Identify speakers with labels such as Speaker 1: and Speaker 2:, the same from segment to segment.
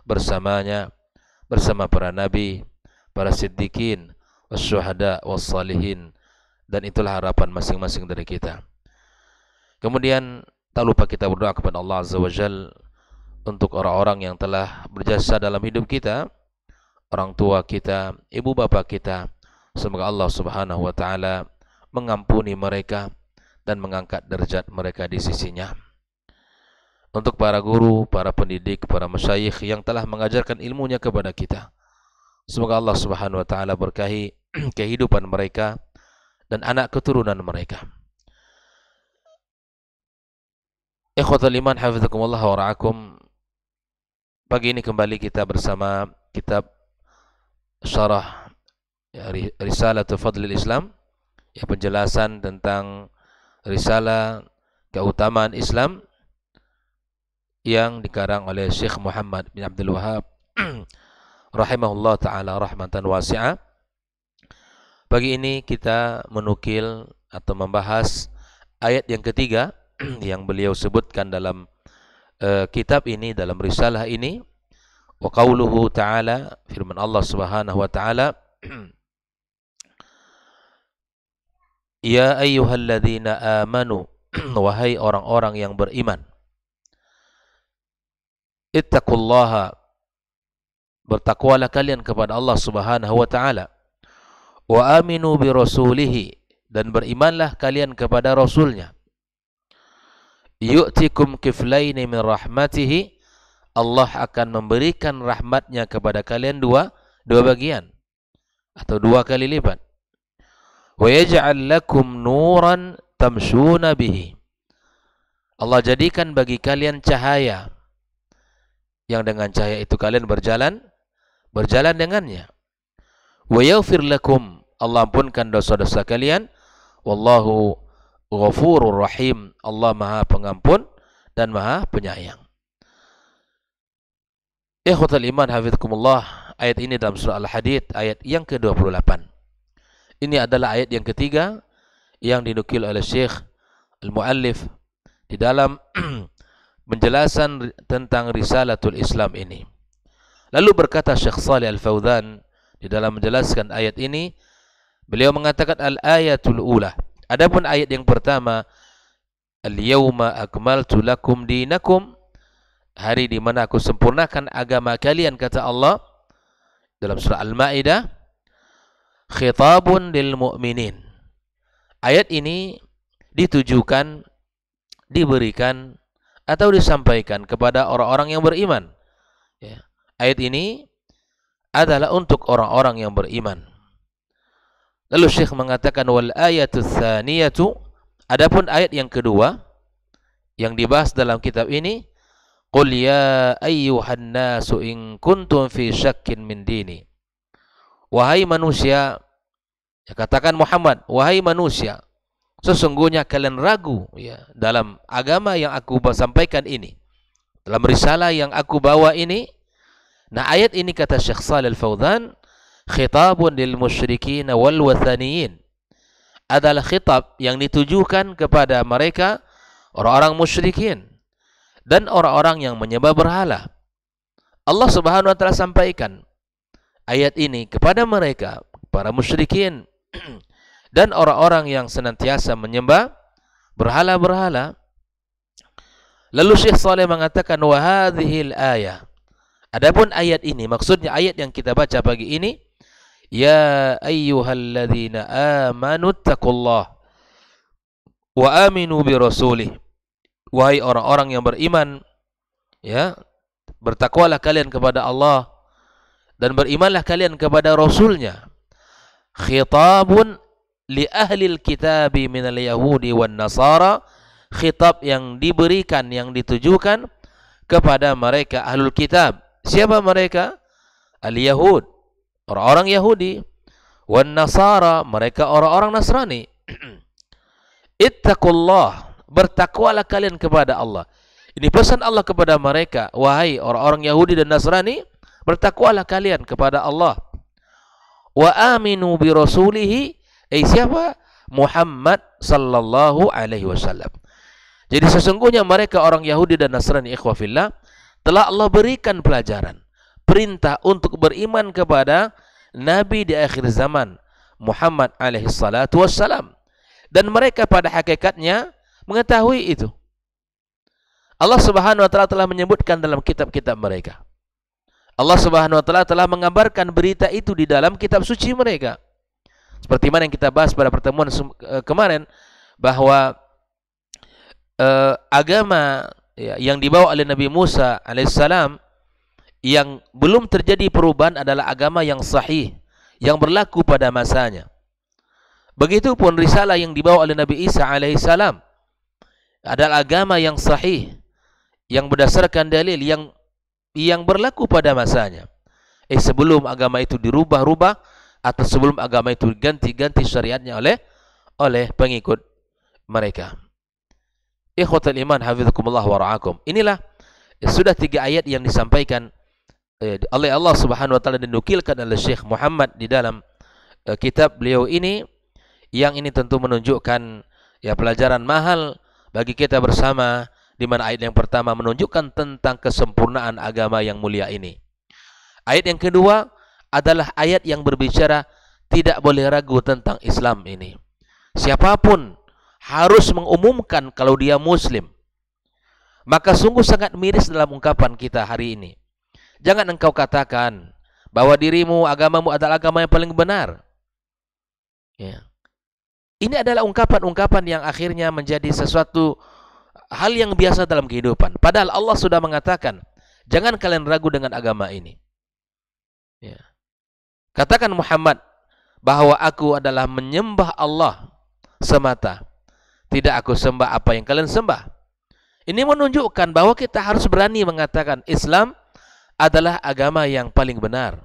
Speaker 1: bersamanya, bersama para nabi, para siddiqin, wasyuhada, wassalihin, dan itulah harapan masing-masing dari kita. Kemudian tak lupa kita berdoa kepada Allah Azza wa Jal untuk orang-orang yang telah berjasa dalam hidup kita, orang tua kita, ibu bapa kita. Semoga Allah Subhanahu wa taala mengampuni mereka dan mengangkat derajat mereka di sisinya. Untuk para guru, para pendidik, para masyayikh yang telah mengajarkan ilmunya kepada kita, semoga Allah Subhanahu wa taala berkahi kehidupan mereka dan anak keturunan mereka. Ikhwatul iman, hafizakumullah wa ra'akum. Pagi ini kembali kita bersama kitab Syarah Risalatul Fadlil Islam, ya, penjelasan tentang risalah keutamaan Islam yang dikarang oleh Syekh Muhammad bin Abdul Wahhab rahimahullah ta'ala rahmatan wasi'ah. Pagi ini kita menukil atau membahas ayat yang ketiga yang beliau sebutkan dalam kitab ini, dalam risalah ini. Wa qauluhu ta'ala, firman Allah Subhanahu wa ta'ala, ya ayyuhalladzina amanu, wahai orang-orang yang beriman, ittaqullaha, bertakwalah kalian kepada Allah Subhanahu wa ta'ala, wa aminu bi rasulihi, dan berimanlah kalian kepada rasulnya, yu'tikum kiflaini min rahmatihi, Allah akan memberikan rahmatnya kepada kalian dua bagian atau 2 kali lipat. Wa yaj'al lakum nuran tamshuna bihi, Allah jadikan bagi kalian cahaya yang dengan cahaya itu kalian berjalan dengannya. Wa yaghfir lakum, Allah ampunkan dosa-dosa kalian. Wallahu ghafurur rahim, Allah Maha Pengampun dan Maha Penyayang. Ikhwatul iman, hafizakumullah, ayat ini dalam surah Al-Hadid ayat yang ke-28. Ini adalah ayat yang ketiga yang dinukil oleh Syekh Al-Muallif di dalam penjelasan tentang Risalatul Islam ini. Lalu berkata Syekh Shalih Al-Fauzan di dalam menjelaskan ayat ini, beliau mengatakan al-ayatul ula. Adapun ayat yang pertama, al-yawma akmaltu lakum dinakum, hari di mana aku sempurnakan agama kalian, kata Allah dalam surah Al-Maidah, khitabun lil mu'minin. Ayat ini ditujukan, diberikan atau disampaikan kepada orang-orang yang beriman. Ya. Ayat ini adalah untuk orang-orang yang beriman. Lalu Syekh mengatakan wal ayatu tsaniyatu, adapun ayat yang kedua yang dibahas dalam kitab ini, qul ya ayyuhan nasu in kuntum fi syakkin min dini, wahai manusia, ya, katakan Muhammad, wahai manusia, sesungguhnya kalian ragu, ya, dalam agama yang aku sampaikan ini, dalam risalah yang aku bawa ini. Nah, ayat ini kata Syekh Shalih Al-Fauzan, khitabun lil musyrikin wal wathaniyin, adalah khitab yang ditujukan kepada mereka, orang-orang musyrikin dan orang-orang yang menyembah berhala. Allah Subhanahu wa taala sampaikan ayat ini kepada mereka, para musyrikin dan orang-orang yang senantiasa menyembah berhala-berhala. Lalu Syekh Shalih mengatakan wa hadhil ayah, adapun ayat ini, maksudnya ayat yang kita baca pagi ini, ya ayyuhalladzina amanu taqullah wa aminu bi rasulih, wahai orang-orang yang beriman, ya, bertakwalah kalian kepada Allah dan berimanlah kalian kepada rasulnya. Khitabun li ahlil kitabi minal yahudi wan nasara, khitab yang diberikan, yang ditujukan kepada mereka ahlul kitab. Siapa mereka? Al-Yahud, orang-orang Yahudi, wan Nasara, mereka orang-orang Nasrani. Ittaqullah, bertakwalah kalian kepada Allah. Ini pesan Allah kepada mereka, wahai orang-orang Yahudi dan Nasrani, bertakwalah kalian kepada Allah. Wa aminu bi rasulihi, siapa? Muhammad sallallahu alaihi wasallam. Jadi sesungguhnya mereka orang Yahudi dan Nasrani, ikhwah fillah, telah Allah berikan pelajaran, perintah untuk beriman kepada Nabi di akhir zaman, Muhammad alaihi salatu wassalam. Dan mereka pada hakikatnya mengetahui itu. Allah Subhanahu wa taala telah menyebutkan dalam kitab-kitab mereka. Allah Subhanahu wa taala telah mengabarkan berita itu di dalam kitab suci mereka. Seperti mana yang kita bahas pada pertemuan kemarin, bahwa agama yang dibawa oleh Nabi Musa alaihissalam yang belum terjadi perubahan adalah agama yang sahih, yang berlaku pada masanya. Begitupun risalah yang dibawa oleh Nabi Isa alaihissalam adalah agama yang sahih, yang berdasarkan dalil, yang berlaku pada masanya. Sebelum agama itu dirubah-rubah atau sebelum agama itu ganti-ganti syariatnya oleh pengikut mereka. Ikhwatul iman hafizakumullah wa ra'akum. Inilah sudah 3 ayat yang disampaikan oleh Allah Subhanahu wa taala dan dinukilkan oleh Syekh Muhammad di dalam kitab beliau ini, yang ini tentu menunjukkan pelajaran mahal bagi kita bersama, di mana ayat yang pertama menunjukkan tentang kesempurnaan agama yang mulia ini. Ayat yang kedua adalah ayat yang berbicara tidak boleh ragu tentang Islam ini. Siapapun harus mengumumkan kalau dia Muslim. Maka sungguh sangat miris dalam ungkapan kita hari ini. Jangan engkau katakan bahwa dirimu, agamamu adalah agama yang paling benar. Ya. Ini adalah ungkapan-ungkapan yang akhirnya menjadi sesuatu hal yang biasa dalam kehidupan. Padahal Allah sudah mengatakan, jangan kalian ragu dengan agama ini. Ya. Katakan Muhammad bahwa aku adalah menyembah Allah semata. Tidak aku sembah apa yang kalian sembah. Ini menunjukkan bahwa kita harus berani mengatakan Islam adalah agama yang paling benar.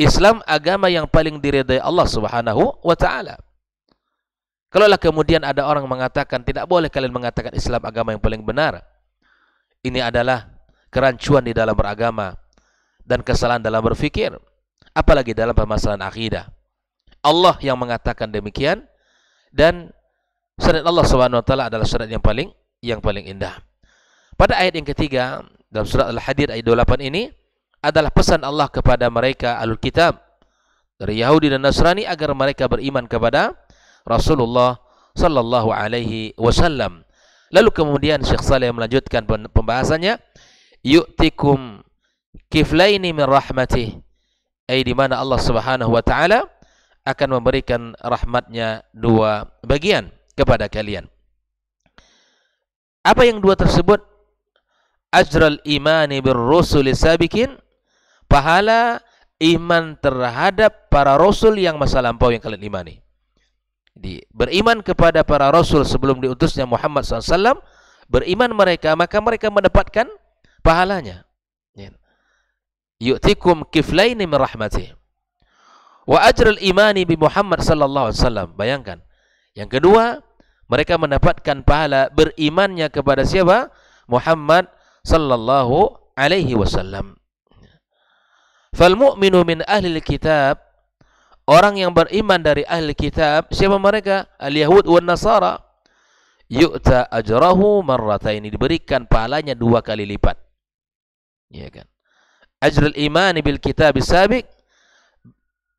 Speaker 1: Islam agama yang paling diridai Allah Subhanahu wa taala. Kalaulah kemudian ada orang mengatakan tidak boleh kalian mengatakan Islam agama yang paling benar, ini adalah kerancuan di dalam beragama dan kesalahan dalam berfikir, apalagi dalam permasalahan akidah. Allah yang mengatakan demikian, dan syariat Allah Subhanahu wa taala adalah syariat yang paling indah. Pada ayat yang ketiga dalam surat Al-Hadid ayat 28 ini adalah pesan Allah kepada mereka Ahlul Kitab dari Yahudi dan Nasrani agar mereka beriman kepada Rasulullah sallallahu alaihi wasallam. Lalu kemudian Syekh Saleh melanjutkan pembahasannya, yu'tikum kiflaini min rahmatih, di mana Allah Subhanahu wa taala akan memberikan rahmatnya 2 bagian kepada kalian. Apa yang 2 tersebut? Ajral imani birrusuli sabiqin, pahala iman terhadap para rasul yang masa lampau yang kalian imani. Beriman kepada para rasul sebelum diutusnya Muhammad SAW, beriman mereka, maka mereka mendapatkan pahalanya. Yu'tikum kiflaini min rahmatih. Wa ajral imani bi Muhammad sallallahu alaihi wasallam. Bayangkan. Yang kedua, mereka mendapatkan pahala berimannya kepada siapa? Muhammad sallallahu alaihi wasallam. Fal mu'minu min ahli kitab, orang yang beriman dari ahli kitab, siapa mereka? Al-Yahud wan Nasara. Yu'ta ajrahu marrataini, diberikan pahalanya 2 kali lipat. Ya kan? Ajrul iman bil kitab sabiq,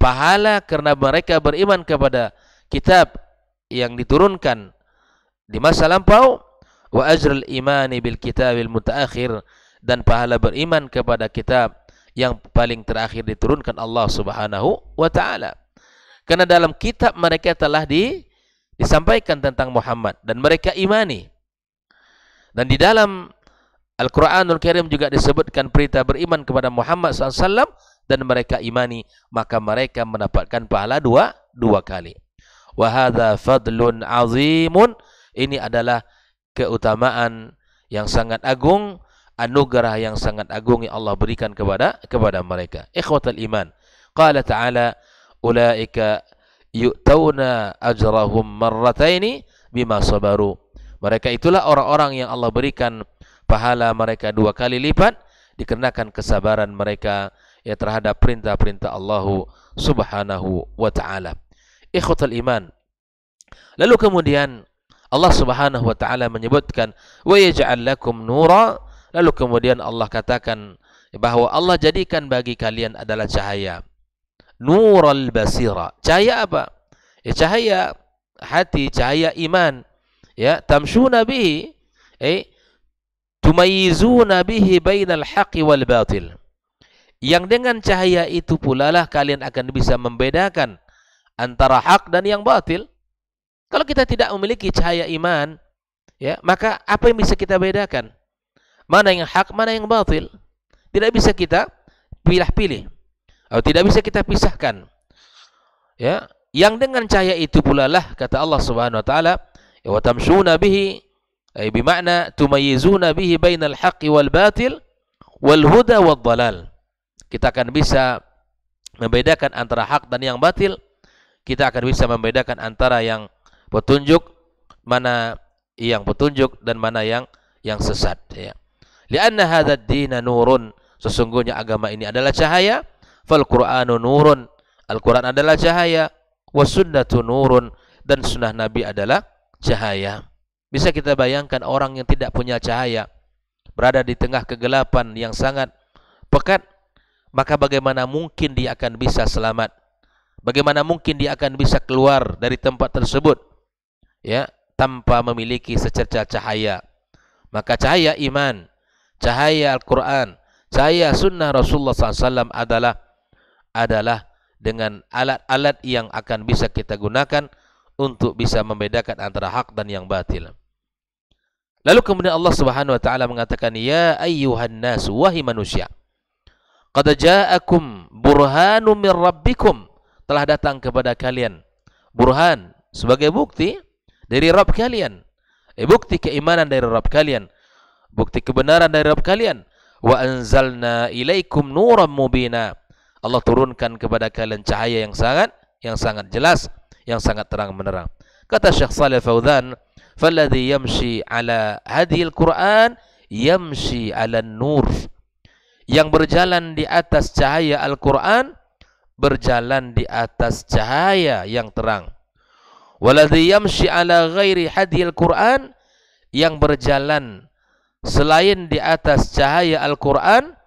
Speaker 1: pahala karena mereka beriman kepada kitab yang diturunkan di masa lampau, wa ajrul iman bil kitabil mutaakhir, dan pahala beriman kepada kitab yang paling terakhir diturunkan Allah Subhanahu wa taala. Karena dalam kitab mereka telah disampaikan tentang Muhammad dan mereka imani. Dan di dalam Al-Quranul Karim juga disebutkan perintah beriman kepada Muhammad SAW dan mereka imani, maka mereka mendapatkan pahala 2 kali. Wa hadza fadlun azimun, ini adalah keutamaan yang sangat agung, anugerah yang sangat agung yang Allah berikan kepada mereka. Ikhwatul iman. Qala ta'ala, ulaika yu'tauna ajrahum marrataini bima sabaru. Mereka itulah orang-orang yang Allah berikan pahala mereka 2 kali lipat dikarenakan kesabaran mereka terhadap perintah-perintah Allah Subhanahu wa taala. Ikhwatul iman. Lalu kemudian Allah Subhanahu wa taala menyebutkan wa yaj'al lakum nura, lalu kemudian Allah katakan bahwa Allah jadikan bagi kalian adalah cahaya. Nurul basira. Cahaya apa? Ya, cahaya hati, cahaya iman. Ya, tamshuna bihi, tumayizuna bihi bainal haqqi wal batil. Yang dengan cahaya itu pula lah kalian akan bisa membedakan antara hak dan yang batil. Kalau kita tidak memiliki cahaya iman, ya, maka apa yang bisa kita bedakan? Mana yang hak, mana yang batil? Tidak bisa kita pilih-pilih. Atau tidak bisa kita pisahkan. Ya, yang dengan cahaya itu pula lah kata Allah Subhanahu wa taala, wa tamshuna bihi, ay bimakna tumayyizuna bihi bainal haqqi wal batil wal huda wad dhalal. Kita akan bisa membedakan antara hak dan yang batil. Kita akan bisa membedakan antara yang petunjuk, mana yang petunjuk dan mana yang sesat, ya. Lianna hadzal din nurun, sesungguhnya agama ini adalah cahaya. Fal Qur'anu nurun, Al-Qur'an adalah cahaya. Was sunnatu nurun, dan sunnah Nabi adalah cahaya. Bisa kita bayangkan orang yang tidak punya cahaya, berada di tengah kegelapan yang sangat pekat, maka bagaimana mungkin dia akan bisa selamat? Bagaimana mungkin dia akan bisa keluar dari tempat tersebut, ya, tanpa memiliki secercah cahaya? Maka cahaya iman, cahaya Al-Quran, cahaya sunnah Rasulullah SAW adalah dengan alat-alat yang akan bisa kita gunakan untuk bisa membedakan antara hak dan yang batil. Lalu kemudian Allah Subhanahu wa taala mengatakan, ya ayyuhan nas, wahai manusia, qad ja'akum burhanum min rabbikum, telah datang kepada kalian burhan, sebagai bukti dari Rabb kalian, bukti keimanan dari Rabb kalian, bukti kebenaran dari Rabb kalian. Wa anzalna ilaikum nuran mubina, Allah turunkan kepada kalian cahaya yang sangat jelas, yang sangat terang menerang. Kata Syekh Shalih Fauzan, falladhi yamshi ala hadhil Qur'an yamshi ala nur, yang berjalan di atas cahaya Al-Quran berjalan di atas cahaya yang terang. Waladhi yamshi ala ghairi hadhil Qur'an, yang berjalan selain di atas cahaya Al-Quran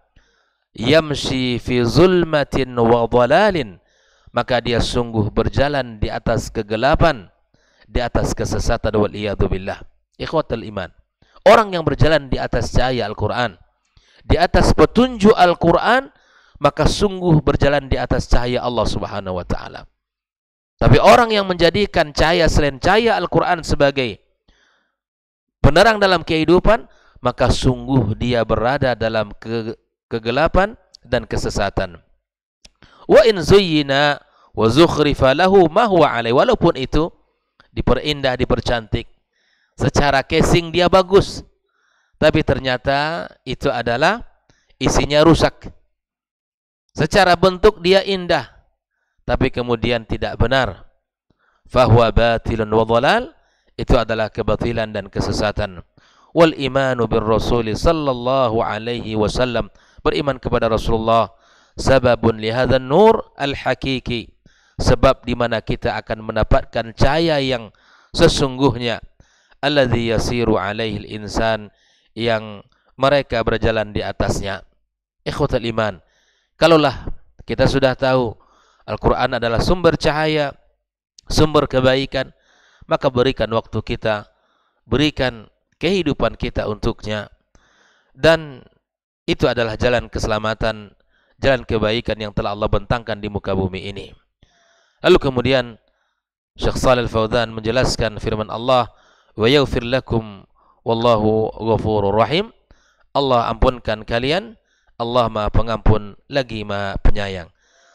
Speaker 1: yamshi fi zulmatin wa dhalalin, maka dia sungguh berjalan di atas kegelapan, di atas kesesatan, wal iyadu billah. Ikhwatul iman, orang yang berjalan di atas cahaya Al-Quran, di atas petunjuk Al-Quran, maka sungguh berjalan di atas cahaya Allah Subhanahu wa taala. Tapi orang yang menjadikan cahaya selain cahaya Al-Quran sebagai penerang dalam kehidupan, maka sungguh dia berada dalam kegelapan dan kesesatan. Wa in zuyyina wa zukhrifa lahu ma huwa alai, walaupun itu diperindah, dipercantik, secara casing dia bagus, tapi ternyata itu adalah isinya rusak. Secara bentuk dia indah, tapi kemudian tidak benar. Fahuwa batilun wa dhalal, itu adalah kebatilan dan kesesatan. Wal imanu bir Rasul sallallahu alaihi wasallam, beriman kepada Rasulullah, sababun li hadzal nur al hakiki, sebab di mana kita akan mendapatkan cahaya yang sesungguhnya, alladzi yasiru alaihi al insan, yang mereka berjalan di atasnya. Ikhwatul iman, kalaulah kita sudah tahu Al-Quran adalah sumber cahaya, sumber kebaikan, maka berikan waktu kita, berikan kehidupan kita untuknya. Dan itu adalah jalan keselamatan, jalan kebaikan yang telah Allah bentangkan di muka bumi ini. Lalu kemudian Syekh Shalih Fauzan menjelaskan firman Allah, wa yaghfir lakum wallahu ghafurur rahim, Allah ampunkan kalian, Allah Maha Pengampun lagi Maha Penyayang.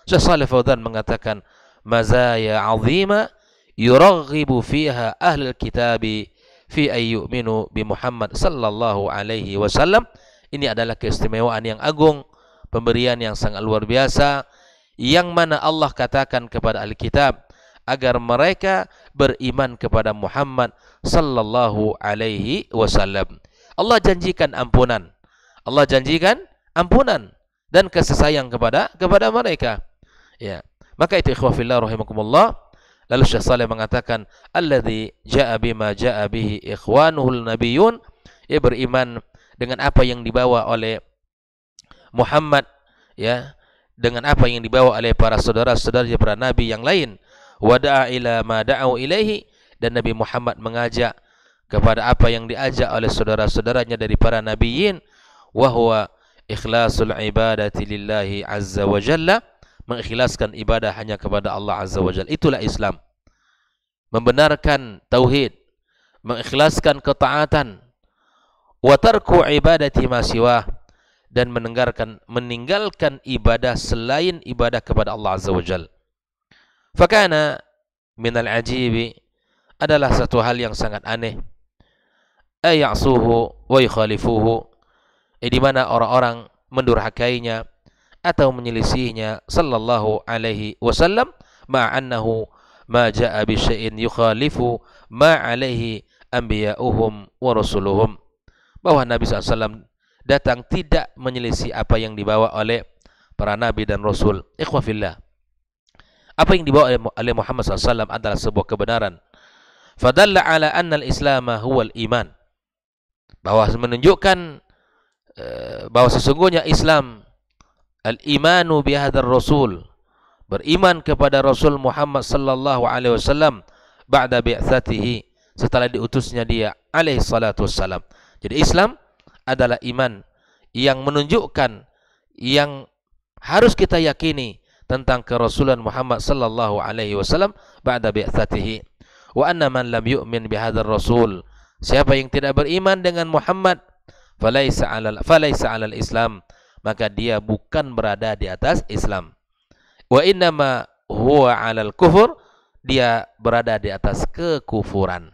Speaker 1: Syekh Shalih Fauzan mengatakan, mazaya azima yuraghibu fiha ahlul kitabi fi ayyuminu bi Muhammad sallallahu alaihi wasallam. Ini adalah keistimewaan yang agung, pemberian yang sangat luar biasa, yang mana Allah katakan kepada ahli kitab agar mereka beriman kepada Muhammad sallallahu alaihi wasallam. Allah janjikan ampunan, Allah janjikan ampunan dan kasih sayang kepada mereka. Ya, maka itu ikhwah fillah rahimakumullah. Lalu Syekh Shalih mengatakan, alladzi jaa bima jaa bihi ikhwanuhul nabiyyun, ia beriman dengan apa yang dibawa oleh Muhammad ya dengan apa yang dibawa oleh para saudara-saudara para nabi yang lain, wada'a ila ma da'u ilaihi, dan Nabi Muhammad mengajak kepada apa yang diajak oleh saudara-saudaranya dari para nabiyin, wa huwa ikhlasul ibadati lillahi azza wa jalla, mengikhlaskan ibadah hanya kepada Allah azza wa jalla. Itulah Islam. Membenarkan tauhid, mengikhlaskan ketaatan, wa tarku ibadati ma siwah, dan meninggalkan ibadah selain ibadah kepada Allah azza wa jalla. Fakana minal ajibi, adalah satu hal yang sangat aneh, ayasuhu wa yukhalifuhu, di mana orang-orang mendurhakainya atau menyelisihinya sallallahu alaihi wasallam, ma'annahu ma ja'a bi syai'in yukhalifu ma alaihi anbiya'uhum wa rasuluhum, bahwa Nabi SAW datang tidak menyelisih apa yang dibawa oleh para nabi dan rasul. Ikhwah fillah, apa yang dibawa oleh Muhammad SAW adalah sebuah kebenaran. Fadalla ala anna al-islam huwa al-iman, bahwa menunjukkan bahwa sesungguhnya Islam, al-imanu bihadzal rasul, beriman kepada Rasul Muhammad sallallahu alaihi wasallam, ba'da bi'tsatihi, setelah diutusnya dia alaihi salatu wassalam. Jadi Islam adalah iman yang menunjukkan, yang harus kita yakini tentang kerasulan Muhammad sallallahu alaihi wasallam ba'da bi'tsatihi. Wa anna man lam yu'min bihadzal rasul, siapa yang tidak beriman dengan Muhammad, falaisa 'alal Islam, maka dia bukan berada di atas Islam. Wa innama huwa 'alal kufur, dia berada di atas kekufuran.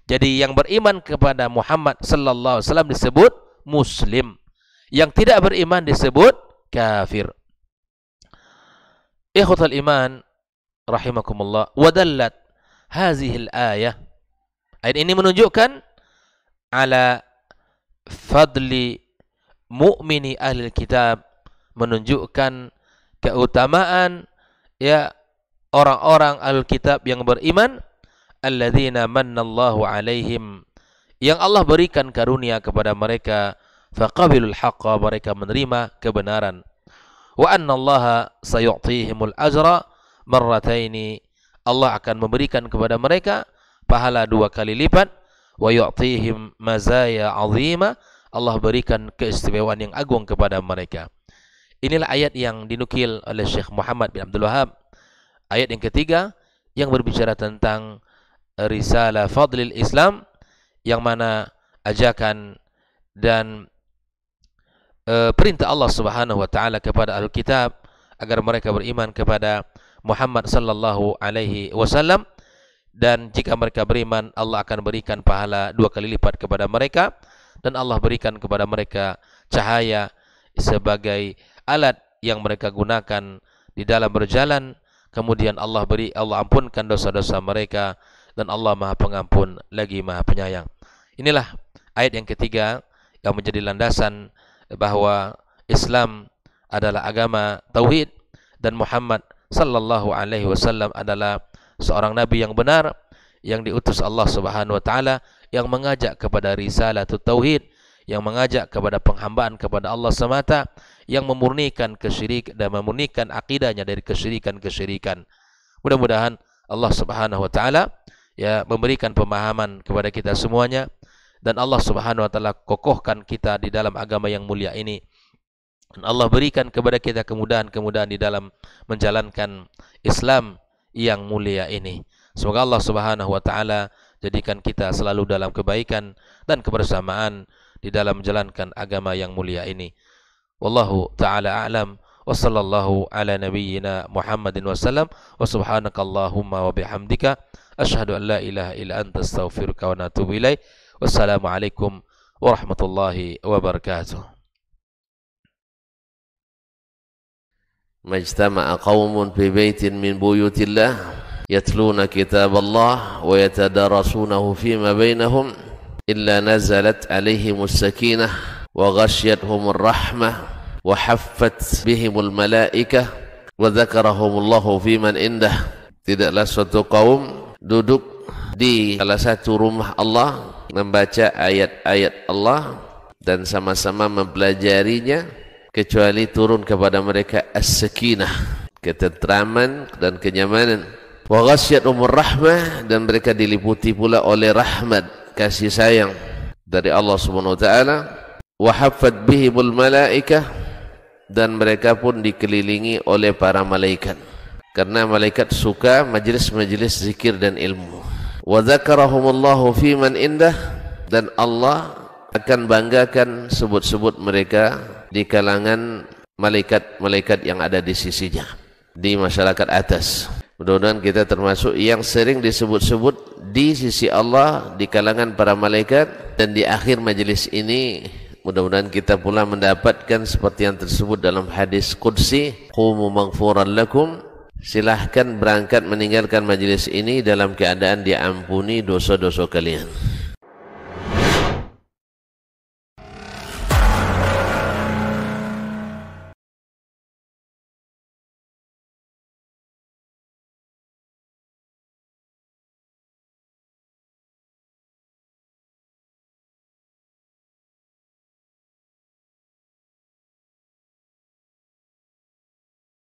Speaker 1: Jadi yang beriman kepada Muhammad sallallahu alaihi wasallam disebut muslim, yang tidak beriman disebut kafir. Ikhwatul iman rahimakumullah, wa dallat hadhil ayah, ayat ini menunjukkan ala fadli mu'mini ahli kitab, menunjukkan keutamaan ya orang-orang ahli kitab yang beriman, alladzina mannallahu alaihim, yang Allah berikan karunia kepada mereka, faqabilul haqqa, mereka menerima kebenaran, wa annallaha sayu'tihimul ajra marrataini, Allah akan memberikan kepada mereka pahala 2 kali lipat, wa yu'tihim mazaya 'azima, Allah berikan keistimewaan yang agung kepada mereka. Inilah ayat yang dinukil oleh Syekh Muhammad bin Abdul Wahab, ayat yang ketiga yang berbicara tentang risalah fadlil Islam, yang mana ajakan dan perintah Allah Subhanahu wa taala kepada ahli kitab agar mereka beriman kepada Muhammad sallallahu alaihi wasallam, dan jika mereka beriman Allah akan berikan pahala 2 kali lipat kepada mereka, dan Allah berikan kepada mereka cahaya sebagai alat yang mereka gunakan di dalam berjalan, kemudian Allah ampunkan dosa-dosa mereka, dan Allah Maha Pengampun lagi Maha Penyayang. Inilah ayat yang ketiga yang menjadi landasan bahwa Islam adalah agama tauhid, dan Muhammad sallallahu alaihi wasallam adalah seorang nabi yang benar, yang diutus Allah Subhanahu wa taala, yang mengajak kepada risalatut tauhid, yang mengajak kepada penghambaan kepada Allah semata, yang memurnikan kesyirik dan memurnikan akidahnya dari kesyirikan-kesyirikan. Mudah-mudahan Allah Subhanahu wa taala ya memberikan pemahaman kepada kita semuanya, dan Allah Subhanahu wa taala kokohkan kita di dalam agama yang mulia ini, dan Allah berikan kepada kita kemudahan-kemudahan di dalam menjalankan Islam yang mulia ini. Semoga Allah Subhanahu wa taala jadikan kita selalu dalam kebaikan dan kebersamaan di dalam menjalankan agama yang mulia ini. Wallahu taala a'lam, wa sallallahu ala nabiyyina Muhammadin wasallam, wa subhanakallahumma wa bihamdika asyhadu an la ilaha illa anta astaghfiruka wa atubu ilaik. Wassalamu alaikum warahmatullahi wabarakatuh.
Speaker 2: Majtama'a qaumun fi baitin min buyutillah yatluna kitaballah wa yatadarasunahu fima bainahum illa nazalat alaihimus sakinah wa ghasyiyatuhumur rahmah wa haffat bihimul malaikah wa dzakarahumullahu fiman indah. Tidaklah suatu kaum duduk di salah satu rumah Allah, membaca ayat-ayat Allah dan sama-sama mempelajarinya, kecuali turun kepada mereka as-sakinah, ketentraman dan kenyamanan. Wa ghasyiyatuhumur rahmah, dan mereka diliputi pula oleh rahmat, kasih sayang dari Allah Subhanahu wa taala. Wa haffat bihimul malaikah, dan mereka pun dikelilingi oleh para malaikat, karena malaikat suka majlis-majlis zikir dan ilmu. Wa dzakarahumullahu fi man indah, dan Allah akan banggakan sebut-sebut mereka di kalangan malaikat-malaikat yang ada di sisinya, di masyarakat atas. Mudah-mudahan kita termasuk yang sering disebut-sebut di sisi Allah di kalangan para malaikat, dan di akhir majelis ini mudah-mudahan kita pula mendapatkan seperti yang tersebut dalam hadis qudsi, qumu maghfuran lakum, silahkan berangkat meninggalkan majelis ini dalam keadaan diampuni dosa-dosa kalian.